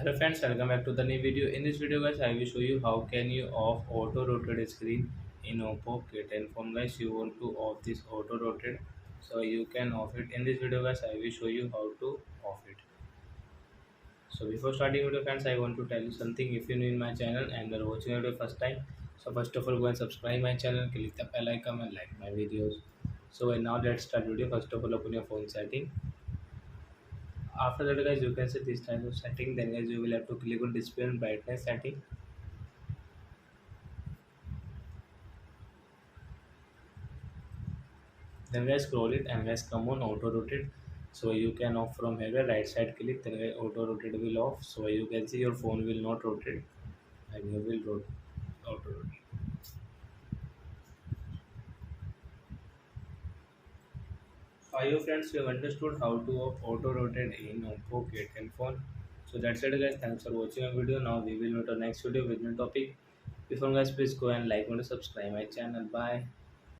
Hello friends, welcome back to the new video. In this video guys, I will show you how can you off auto rotate screen in Oppo K10 phone guys. You want to off this auto rotate, so you can off it. In this video guys, I will show you how to off it. So before starting video friends, I want to tell you something. If you're new in my channel and are watching video first time, so first of all go and subscribe my channel, click the bell icon and like my videos. So now let's start video. First of all open your phone setting. After that guys, you can see this type of setting. Then guys, you will have to click on display and brightness setting. Then guys, scroll it and guys, come on auto rotate. So you can off from here, right side click, then guys, auto rotate will off. So you can see your phone will not rotate and you will auto rotate. So I hope friends you have understood how to off auto rotate in Oppo K10 phone. So that's it guys, thanks for watching our video. Now we will meet our next video with new topic. Before guys, please go and like and subscribe my channel. Bye.